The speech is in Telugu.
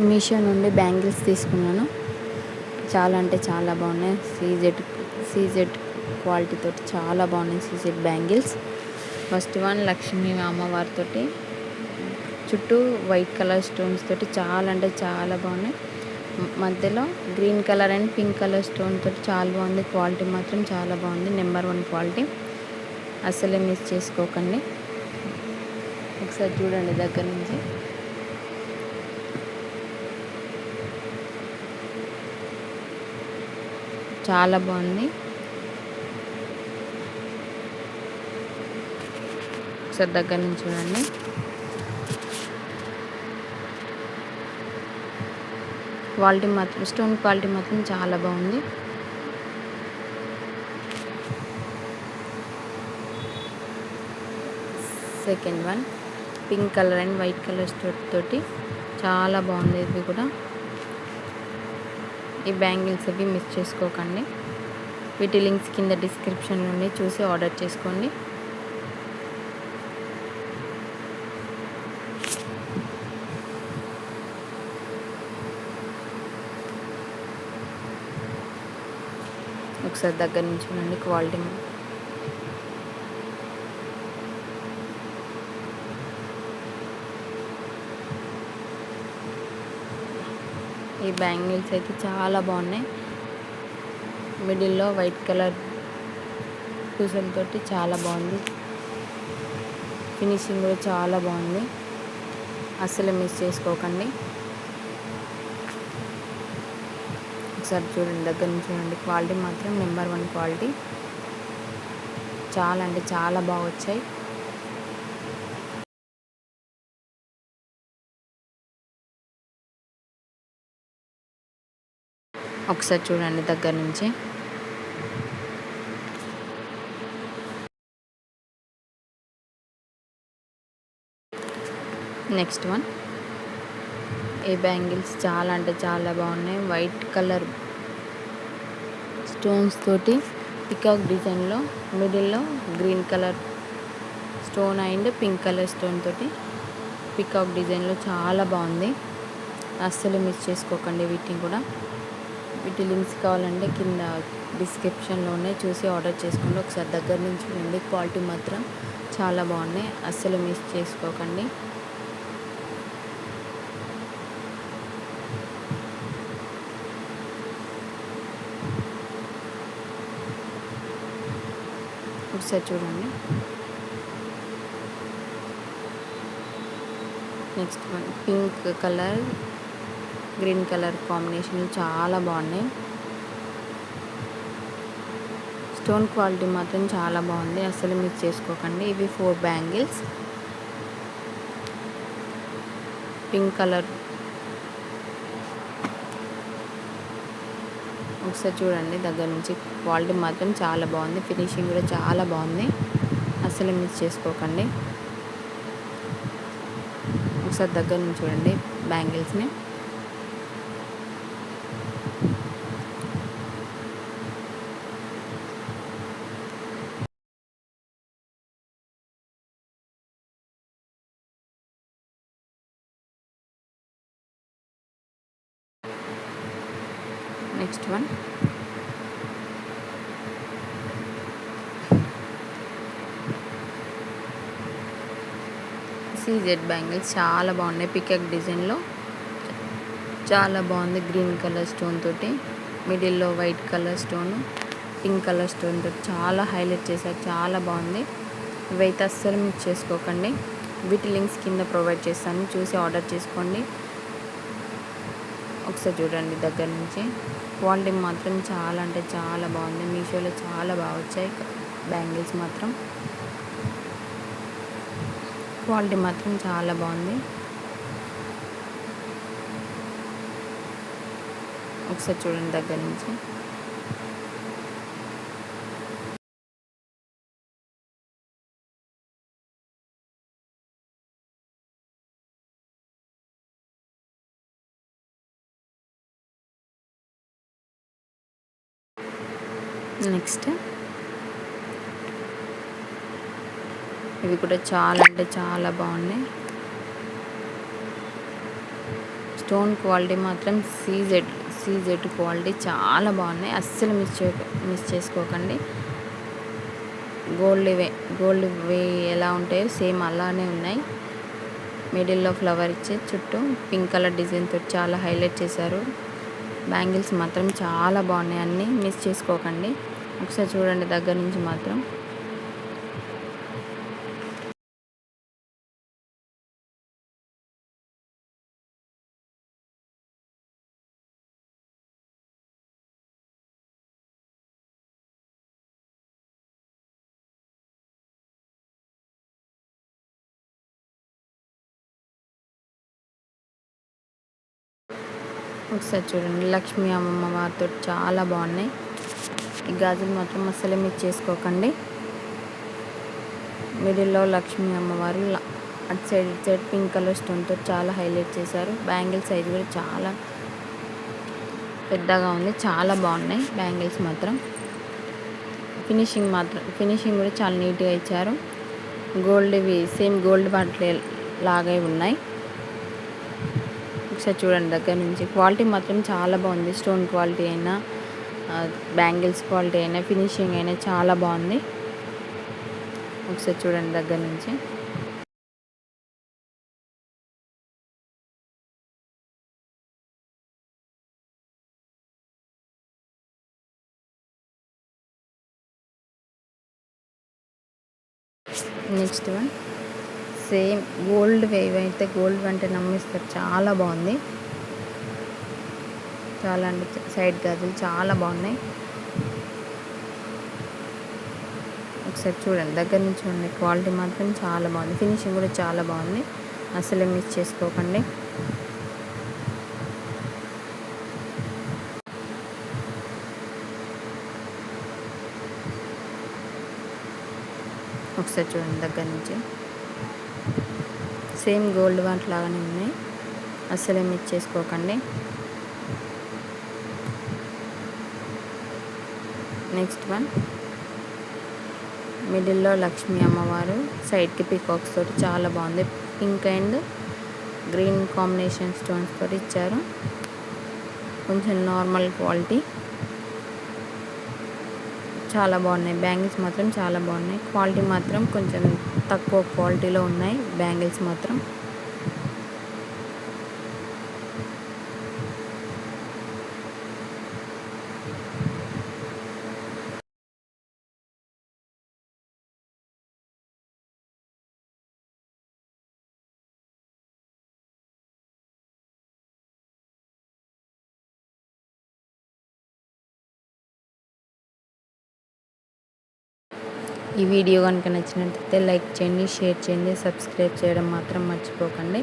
మీషో నుండి బ్యాంగిల్స్ తీసుకున్నాను. చాలా అంటే చాలా బాగున్నాయి. సీజెడ్ క్వాలిటీతో చాలా బాగున్నాయి CZ bangles. First one Lakshmi అమ్మవారితోటి చుట్టూ వైట్ కలర్ స్టోన్స్ తోటి చాలా అంటే చాలా బాగున్నాయి. మధ్యలో green colour and pink colour stone తోటి చాలా బాగుంది. క్వాలిటీ మాత్రం చాలా బాగుంది. Number 1 quality. అసలే మిస్ చేసుకోకండి. ఒకసారి చూడండి దగ్గర నుంచి. చాలా బాగుంది. ఒకసారి దగ్గర నుంచి చూడండి. క్వాలిటీ మాత్రం స్టోన్ క్వాలిటీ మాత్రం చాలా బాగుంది. Second one pink colour and white colour stone తోటి చాలా బాగుంది. ఇది కూడా ఈ బ్యాంగిల్స్ అవి మిస్ చేసుకోకండి. వీటి లింక్స్ కింద డిస్క్రిప్షన్ నుండి చూసి ఆర్డర్ చేసుకోండి. ఒకసారి దగ్గర నుంచి చూడండి క్వాలిటీ. ఈ బ్యాంగిల్స్ అయితే చాలా బాగున్నాయి. మిడిల్లో వైట్ కలర్ పూసలతోటి చాలా బాగుంది. ఫినిషింగ్ కూడా చాలా బాగుంది. అస్సలు మిస్ చేసుకోకండి. ఒకసారి చూడండి దగ్గర నుంచి చూడండి. క్వాలిటీ మాత్రం నెంబర్ 1 క్వాలిటీ. చాలా అంటే చాలా బాగా వచ్చాయి. ఒకసారి చూడండి దగ్గర నుంచి. నెక్స్ట్ వన్ ఈ బ్యాంగిల్స్ చాలా అంటే చాలా బాగున్నాయి. వైట్ కలర్ స్టోన్స్ తోటి పికాక్ డిజైన్లో మిడిల్లో green colour stone and pink colour stone తోటి పికాక్ డిజైన్లో చాలా బాగుంది. అస్సలు మిస్ చేసుకోకండి వీటిని కూడా. వీటి లింక్స్ కావాలంటే కింద డిస్క్రిప్షన్లోనే చూసి ఆర్డర్ చేసుకోండి. ఒకసారి దగ్గర నుంచి చూడండి. క్వాలిటీ మాత్రం చాలా బాగున్నాయి. అస్సలు మిస్ చేసుకోకండి. ఒకసారి చూడండి. Next one pink colour green colour combination చాలా బాగున్నాయి. స్టోన్ క్వాలిటీ మాత్రం చాలా బాగుంది. అసలు మిస్ చేసుకోకండి. ఇవి 4 బ్యాంగిల్స్. Pink colour. ఒకసారి చూడండి దగ్గర నుంచి. క్వాలిటీ మాత్రం చాలా బాగుంది. ఫినిషింగ్ కూడా చాలా బాగుంది. అసలు మిస్ చేసుకోకండి. ఒకసారి దగ్గర నుంచి చూడండి బ్యాంగిల్స్ని. నెక్స్ట్ వన్ సీజెడ్ బ్యాంగిల్స్ చాలా బాగున్నాయి. పికాక్ డిజైన్లో చాలా బాగుంది. గ్రీన్ కలర్ స్టోన్ తోటి మిడిల్లో white colour stone pink colour stone తోటి చాలా హైలైట్ చేశారు. చాలా బాగుంది. ఇవైతే అస్సలు మిస్ చేసుకోకండి. వీటి లింక్స్ కింద ప్రొవైడ్ చేస్తాను. చూసి ఆర్డర్ చేసుకోండి. ఒకసారి చూడండి దగ్గర నుంచి. క్వాలిటీ మాత్రం చాలా అంటే చాలా బాగుంది. మీషోలో చాలా బాగా వచ్చాయి బ్యాంగిల్స్ మాత్రం. క్వాలిటీ మాత్రం చాలా బాగుంది. ఒకసారి చూడండి దగ్గర నుంచి. నెక్స్ట్ ఇవి కూడా చాలా అంటే చాలా బాగున్నాయి. స్టోన్ క్వాలిటీ మాత్రం సీజెడ్ క్వాలిటీ చాలా బాగున్నాయి. అస్సలు మిస్ చేసుకోకండి. గోల్డ్ వే ఎలా ఉంటాయో సేమ్ అలానే ఉన్నాయి. మిడిల్లో ఫ్లవర్ ఇచ్చి చుట్టూ పింక్ కలర్ డిజైన్తో చాలా హైలైట్ చేశారు. బ్యాంగిల్స్ మాత్రం చాలా బాగున్నాయి. అన్నీ మిస్ చేసుకోకండి. ఒకసారి చూడండి దగ్గర నుంచి మాత్రం. ఒకసారి చూడండి లక్ష్మీ అమ్మమ్మ వారితో చాలా బాగున్నాయి. ఈ గాజులు మాత్రం అస్సలు మిస్ చేసుకోకండి. మిడిల్లో లక్ష్మీ అమ్మవారు, అటు సైడ్ పింక్ కలర్ స్టోన్తో చాలా హైలైట్ చేశారు. బ్యాంగిల్ సైజ్ కూడా చాలా పెద్దగా ఉంది. చాలా బాగున్నాయి బ్యాంగిల్స్ మాత్రం. ఫినిషింగ్ కూడా చాలా నీట్గా ఇచ్చారు. గోల్డ్వి సేమ్ గోల్డ్ వాటి లాగే ఉన్నాయి. ఒకసారి చూడండి దగ్గర నుంచి. క్వాలిటీ మాత్రం చాలా బాగుంది. స్టోన్ క్వాలిటీ అయినా, బ్యాంగిల్స్ క్వాలిటీ అయినా, ఫినిషింగ్ అయినా చాలా బాగుంది. ఒకసారి చూడండి దగ్గర నుంచి. Next one same gold wave అయితే గోల్డ్ అంటే నమ్మిస్తారు. చాలా బాగుంది. చాలా అంటే సైడ్ గాజులు చాలా బాగున్నాయి. ఒకసారి చూడండి దగ్గర నుంచి చూడండి. క్వాలిటీ మాత్రం చాలా బాగుంది. ఫినిషింగ్ కూడా చాలా బాగుంది. అసలే మిస్ చేసుకోకండి. ఒకసారి చూడండి దగ్గర నుంచి. సేమ్ గోల్డ్ వాటి లాగానే ఉన్నాయి. అస్సలే మిస్ చేసుకోకండి. నెక్స్ట్ వన్ మిడిల్లో లక్ష్మీ అమ్మవారు, సైడ్కి పీకాక్స్ తోటి చాలా బాగుంది. Pink and green combination stones తోటి ఇచ్చారు. కొంచెం నార్మల్ క్వాలిటీ. చాలా బాగున్నాయి. బ్యాంగిల్స్ మాత్రం చాలా బాగున్నాయి. క్వాలిటీ మాత్రం కొంచెం తక్కువ క్వాలిటీలో ఉన్నాయి బ్యాంగిల్స్ మాత్రం. ఈ వీడియో కనుక నచ్చినట్లయితే లైక్ చేయండి, షేర్ చేయండి, సబ్స్క్రైబ్ చేయడం మాత్రం మర్చిపోకండి.